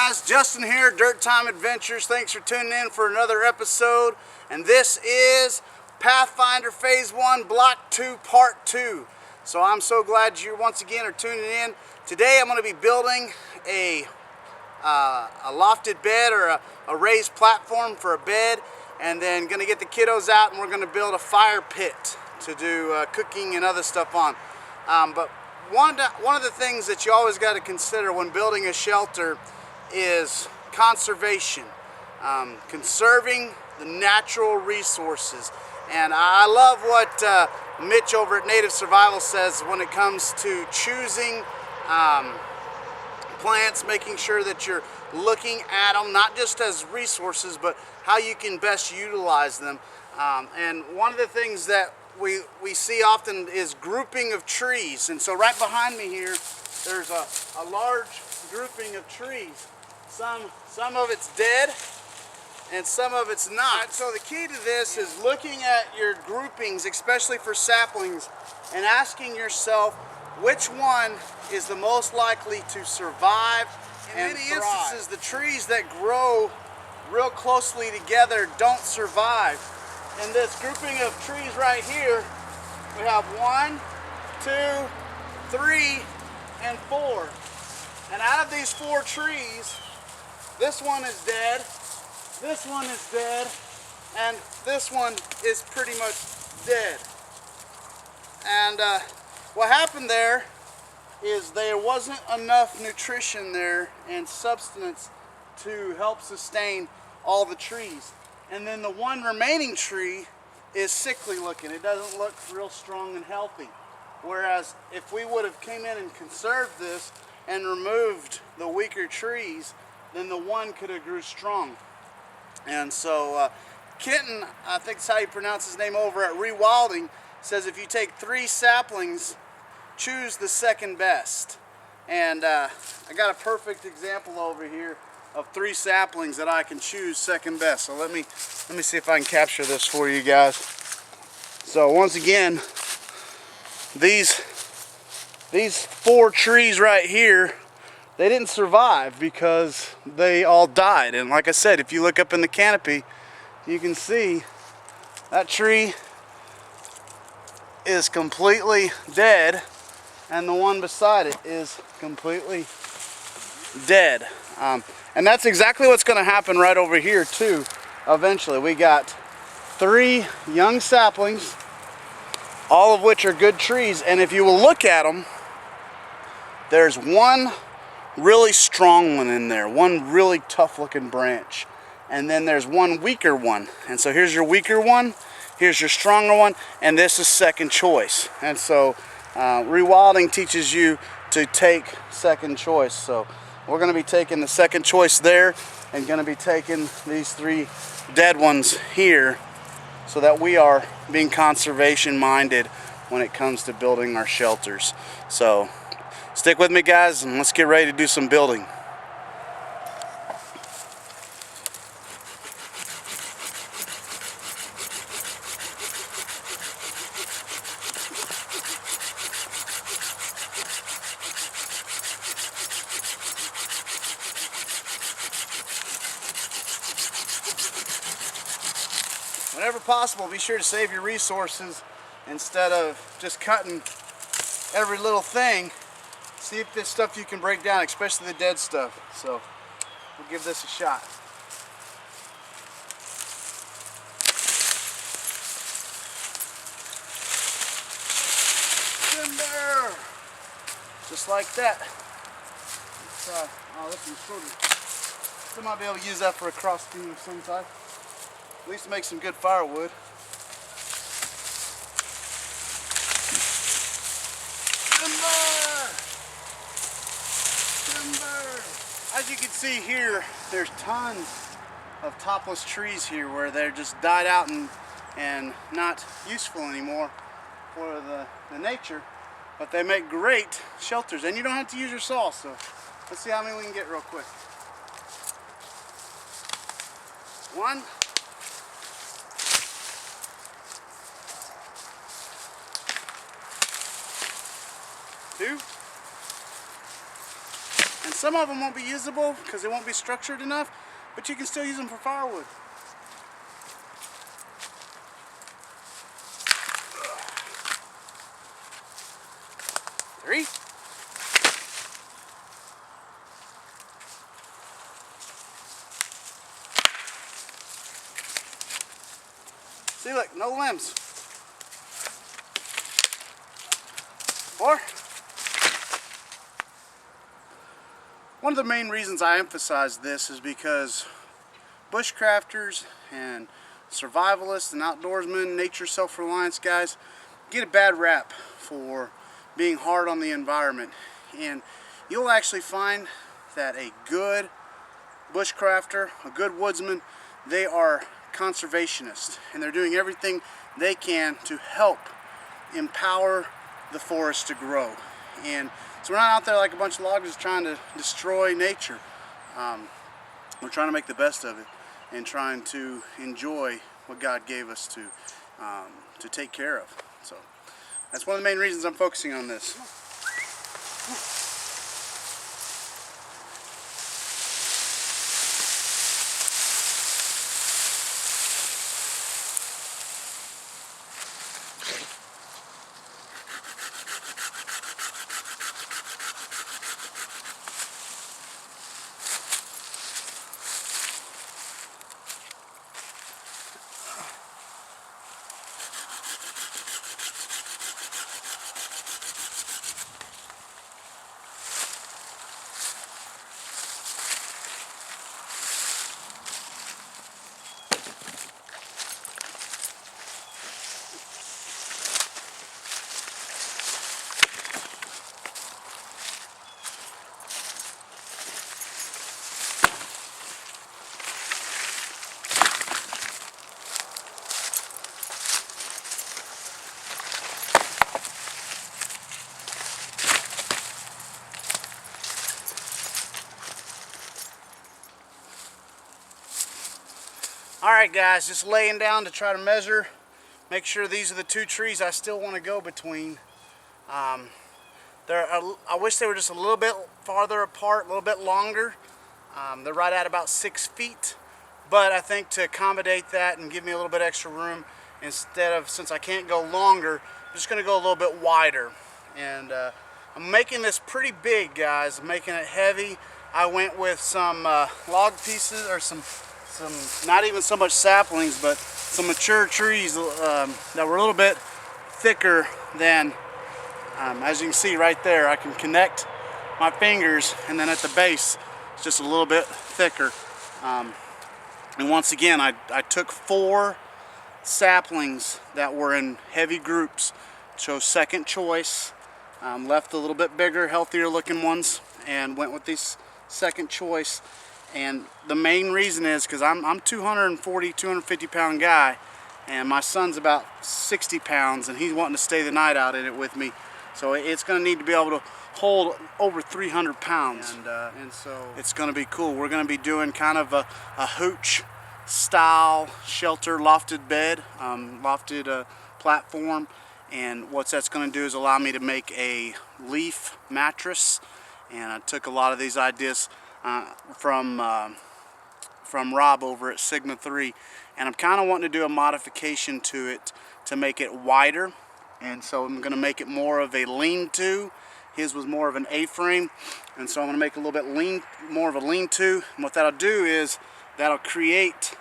guys, Justin here, Dirt Time Adventures. Thanks for tuning in for another episode. And this is Pathfinder Phase 1, Block 2, Part 2. So I'm so glad you once again are tuning in. Today I'm going to be building a lofted bed or a raised platform for a bed. And then going to get the kiddos out and we're going to build a fire pit to do cooking and other stuff on. But one of the things that you always got to consider when building a shelter is conservation, conserving the natural resources. And I love what Mitch over at Native Survival says when it comes to choosing plants, making sure that you're looking at them not just as resources but how you can best utilize them. And one of the things that we see often is grouping of trees. And so right behind me here there's a large grouping of trees. Some of it's dead and some of it's not. So the key to this is looking at your groupings, especially for saplings, and asking yourself which one is the most likely to survive. In many instances, the trees that grow real closely together don't survive. In this grouping of trees right here, we have 1, 2, 3, and 4. And out of these 4 trees, this one is dead, this one is dead, and this one is pretty much dead. And what happened there is there wasn't enough nutrition there and substance to help sustain all the trees. And then the one remaining tree is sickly looking. It doesn't look real strong and healthy. Whereas if we would have came in and conserved this and removed the weaker trees, then the one could have grew strong. And so Kenton, I think that's how you pronounce his name over at Rewilding, says if you take 3 saplings, choose the second best. And I got a perfect example over here of 3 saplings that I can choose second best. So let me see if I can capture this for you guys. So once again, these 4 trees right here, they didn't survive because they all died. And like I said, if you look up in the canopy, you can see that tree is completely dead and the one beside it is completely dead. And that's exactly what's going to happen right over here too. Eventually we got 3 young saplings, all of which are good trees, and if you will look at them, there's one really strong one in there, one really tough looking branch, and then there's one weaker one. And so here's your weaker one, here's your stronger one, and this is second choice. And so rewilding teaches you to take second choice. So we're going to be taking the second choice there and going to be taking these 3 dead ones here so that we are being conservation minded when it comes to building our shelters. So stick with me guys and let's get ready to do some building. Whenever possible, be sure to save your resources instead of just cutting every little thing. See if there's stuff you can break down, especially the dead stuff. So we'll give this a shot. Timber! Just like that. Oh, this one's shorter. I might be able to use that for a cross beam of some type. At least make some good firewood. Timber! Timber! As you can see here, there's tons of topless trees here where they're just died out and not useful anymore for the nature, but they make great shelters, and you don't have to use your saw. So let's see how many we can get real quick. 1, 2, And some of them won't be usable because they won't be structured enough, but you can still use them for firewood. Three. See, look, no limbs. 4. One of the main reasons I emphasize this is because bushcrafters and survivalists and outdoorsmen, nature self-reliance guys get a bad rap for being hard on the environment. And you'll actually find that a good bushcrafter, a good woodsman, they are conservationists, and they're doing everything they can to help empower the forest to grow. And so we're not out there like a bunch of loggers trying to destroy nature. We're trying to make the best of it and trying to enjoy what God gave us to take care of. So that's one of the main reasons I'm focusing on this. Alright guys, just laying down to try to measure, make sure these are the 2 trees I still want to go between. I wish they were just a little bit farther apart, a little bit longer. They're right at about 6 feet, but I think to accommodate that and give me a little bit extra room, instead of, since I can't go longer, I'm just going to go a little bit wider. And I'm making this pretty big, guys. I'm making it heavy. I went with some log pieces, or some not even so much saplings, but some mature trees that were a little bit thicker than, as you can see right there, I can connect my fingers, and then at the base it's just a little bit thicker. And once again, I took 4 saplings that were in heavy groups, chose second choice, left a little bit bigger, healthier looking ones, and went with these second choice. And the main reason is because I'm 240, 250 pound guy, and my son's about 60 pounds, and he's wanting to stay the night out in it with me. So it's going to need to be able to hold over 300 pounds, and so it's going to be cool. We're going to be doing kind of a hooch style shelter, lofted bed, lofted platform, and what that's going to do is allow me to make a leaf mattress. And I took a lot of these ideas from Rob over at Sigma 3, and I'm kind of wanting to do a modification to it to make it wider, and so I'm going to make it more of a lean-to. His was more of an A-frame, and so I'm going to make a little bit more of a lean-to, and what that'll do is that'll create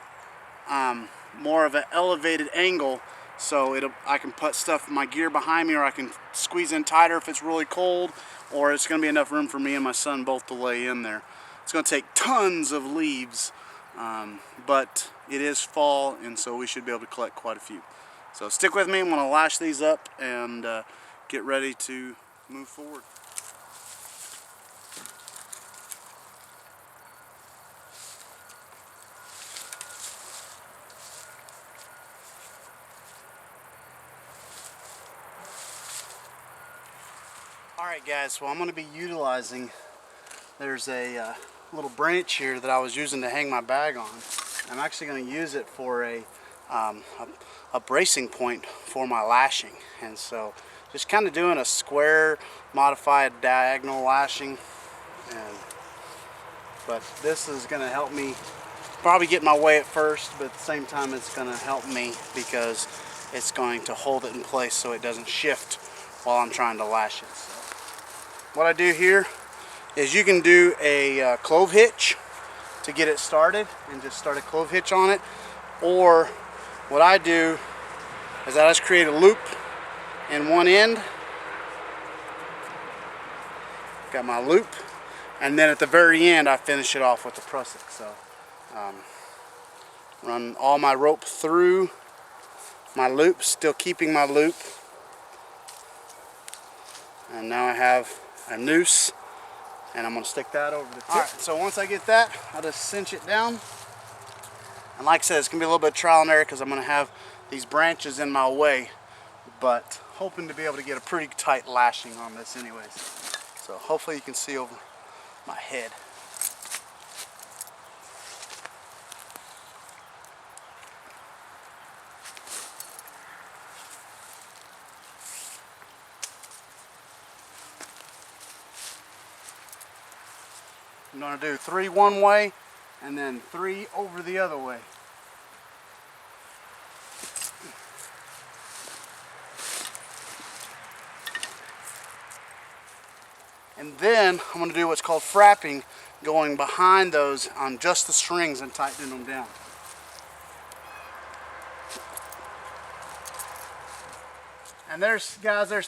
more of an elevated angle, so I can put my gear behind me, or I can squeeze in tighter if it's really cold, or it's going to be enough room for me and my son both to lay in there. It's going to take tons of leaves, but it is fall, and so we should be able to collect quite a few. So stick with me. I'm going to lash these up and get ready to move forward. Alright guys, so I'm going to be utilizing, there's a little branch here that I was using to hang my bag on. I'm actually going to use it for a bracing point for my lashing, and so just kind of doing a square modified diagonal lashing, and But this is going to help me probably get my way at first, but at the same time it's going to help me because it's going to hold it in place so it doesn't shift while I'm trying to lash it. So what I do here is you can do a clove hitch to get it started and just start a clove hitch on it, or what I do is I just create a loop in one end, got my loop, and then at the very end I finish it off with the prusik. So run all my rope through my loop, still keeping my loop, and now I have a noose, and I'm going to stick that over the tip. Alright, so once I get that, I'll just cinch it down. And like I said, it's going to be a little bit of trial and error because I'm going to have these branches in my way, but hoping to be able to get a pretty tight lashing on this anyways. So hopefully you can see over my head. I'm going to do 3 one way and then 3 over the other way. And then I'm going to do what's called frapping, going behind those on just the strings and tightening them down. And there's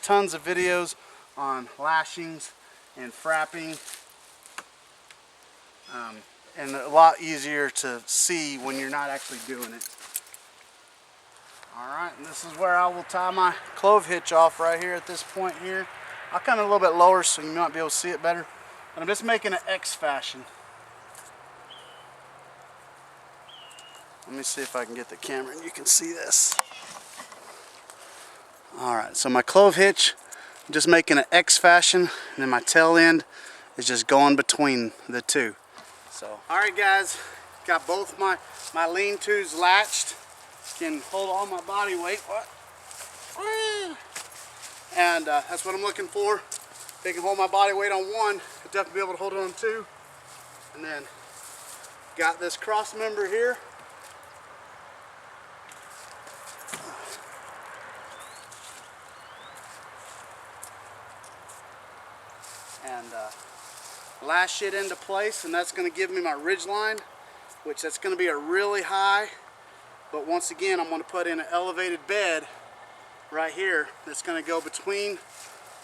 tons of videos on lashings and frapping. And a lot easier to see when you're not actually doing it. Alright, and this is where I will tie my clove hitch off right here at this point here. I'll come in a little bit lower so you might be able to see it better. And I'm just making an X fashion. Let me see if I can get the camera and you can see this. Alright, so my clove hitch, I'm just making an X fashion, and then my tail end is just going between the two. So, alright guys, got both my lean-tos latched. Can hold all my body weight. And that's what I'm looking for. If they can hold my body weight on one, I'll definitely be able to hold it on two. And then got this cross member here. And lash it into place, and that's going to give me my ridge line, which that's going to be a really high, but once again I'm going to put in an elevated bed right here that's going to go between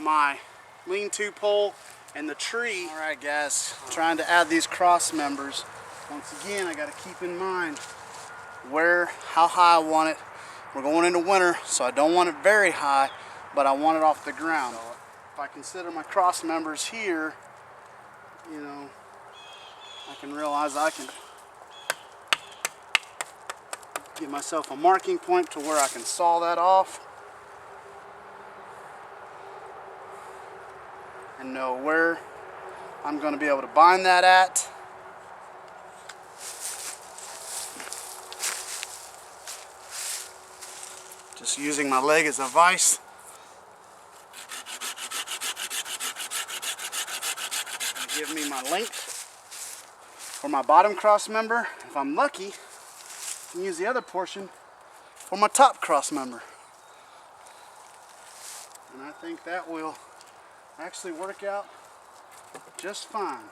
my lean-to pole and the tree. Alright guys, trying to add these cross members. Once again, I got to keep in mind how high I want it. We're going into winter, so I don't want it very high, but I want it off the ground. So if I consider my cross members here, you know, I can realize I can give myself a marking point to where I can saw that off and know where I'm going to be able to bind that at. Just using my leg as a vise. Give me my length for my bottom cross member. If I'm lucky, I can use the other portion for my top cross member. And I think that will actually work out just fine.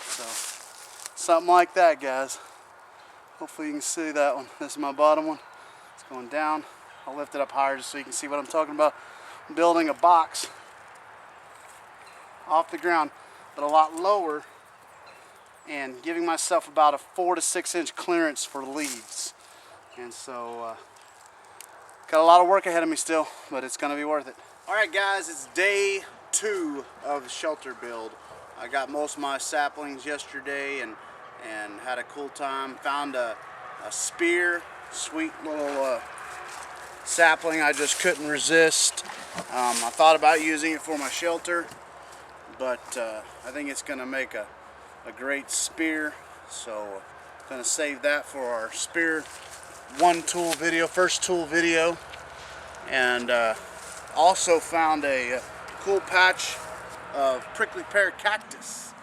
So, something like that, guys. Hopefully you can see that one. This is my bottom one. It's going down. I'll lift it up higher just so you can see what I'm talking about. I'm building a box off the ground, but a lot lower, and giving myself about a 4 to 6 inch clearance for leaves. And so got a lot of work ahead of me still, but it's going to be worth it. Alright guys, it's day 2 of the shelter build. I got most of my saplings yesterday and had a cool time. Found a spear, sweet little sapling I just couldn't resist. I thought about using it for my shelter, but I think it's going to make a great spear, so I'm going to save that for our spear first tool video. And also found a cool patch of prickly pear cactus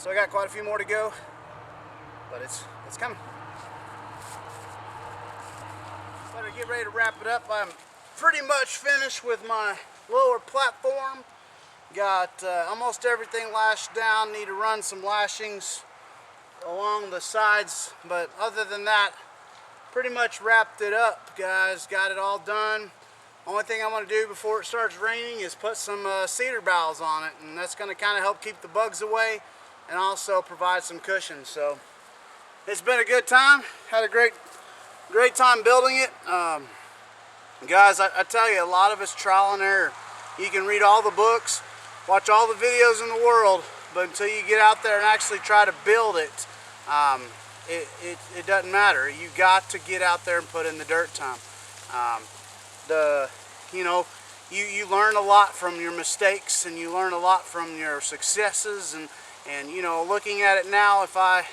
So I got quite a few more to go, but it's coming. Better get ready to wrap it up. I'm pretty much finished with my lower platform. Got almost everything lashed down. Need to run some lashings along the sides, but other than that, pretty much wrapped it up, guys. Got it all done. Only thing I'm going to do before it starts raining is put some cedar boughs on it, and that's going to kind of help keep the bugs away and also provide some cushion. So it's been a good time. Had a great time building it. Guys, I tell you, a lot of it's trial and error. You can read all the books, watch all the videos in the world, but until you get out there and actually try to build it, it doesn't matter. You got to get out there and put in the dirt time. You learn a lot from your mistakes, and you learn a lot from your successes, and you know, looking at it now, if I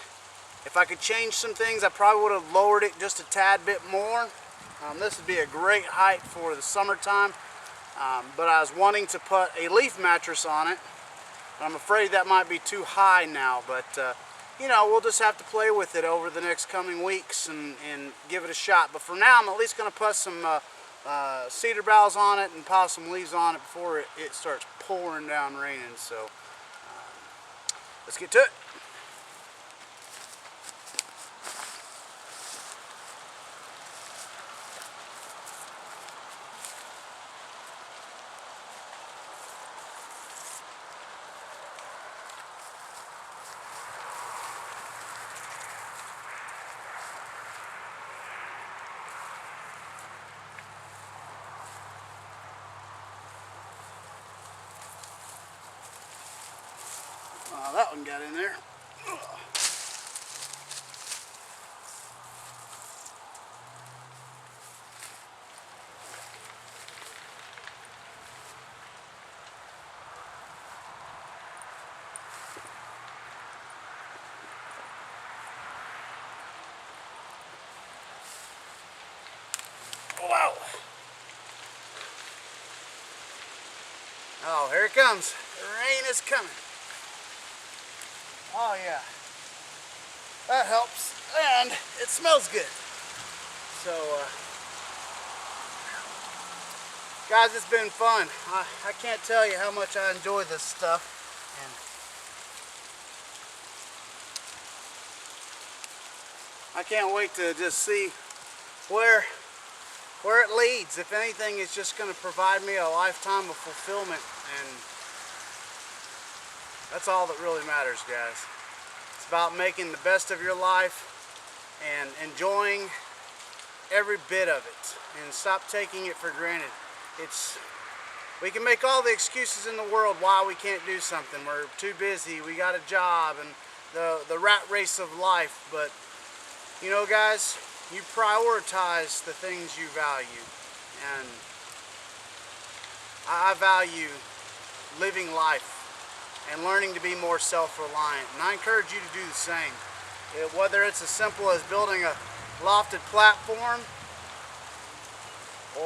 could change some things, I probably would have lowered it just a tad bit more. This would be a great height for the summertime, but I was wanting to put a leaf mattress on it. I'm afraid that might be too high now, but you know, we'll just have to play with it over the next coming weeks and give it a shot. But for now, I'm at least going to put some cedar boughs on it and pile some leaves on it before it starts pouring down raining. So let's get to it. That one got in there. Wow. Oh, here it comes. The rain is coming. Oh yeah, that helps, and it smells good. So, guys, it's been fun. I can't tell you how much I enjoy this stuff, and I can't wait to just see where it leads. If anything, it's just going to provide me a lifetime of fulfillment, and that's all that really matters, guys. It's about making the best of your life and enjoying every bit of it, and stop taking it for granted. We can make all the excuses in the world why we can't do something. We're too busy, we got a job, and the rat race of life. But you know, guys, you prioritize the things you value, and I value living life and learning to be more self-reliant, and I encourage you to do the same. Whether it's as simple as building a lofted platform,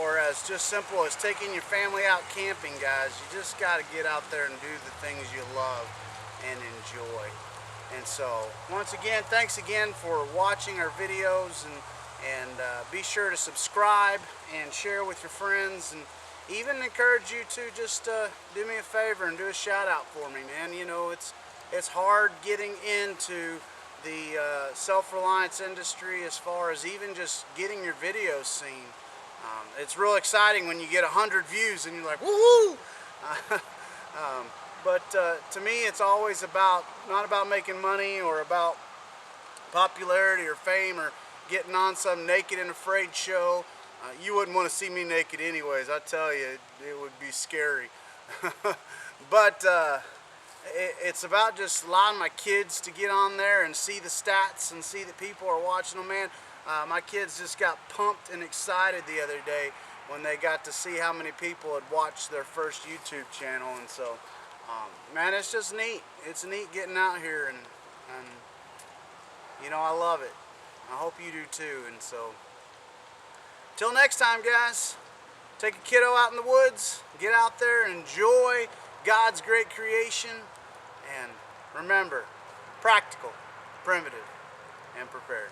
or as just simple as taking your family out camping, guys, you just got to get out there and do the things you love and enjoy. And so, once again, thanks again for watching our videos, and be sure to subscribe and share with your friends, and even encourage you to just do me a favor and do a shout out for me, man. You know, it's hard getting into the self-reliance industry, as far as even just getting your videos seen. It's real exciting when you get 100 views and you're like, woohoo! But to me, it's always not about making money or about popularity or fame or getting on some naked and afraid show. You wouldn't want to see me naked anyways, I tell you, it would be scary. But it's about just allowing my kids to get on there and see the stats and see that people are watching them, man. My kids just got pumped and excited the other day when they got to see how many people had watched their first YouTube channel. And so, man, it's just neat. It's neat getting out here, and you know, I love it. I hope you do too. And so, till next time, guys, take a kiddo out in the woods, get out there, enjoy God's great creation, and remember, practical, primitive, and prepared.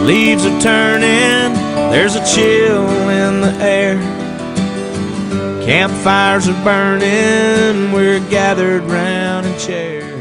Leaves are turning, there's a chill in the air. Campfires are burning, we're gathered round in chairs.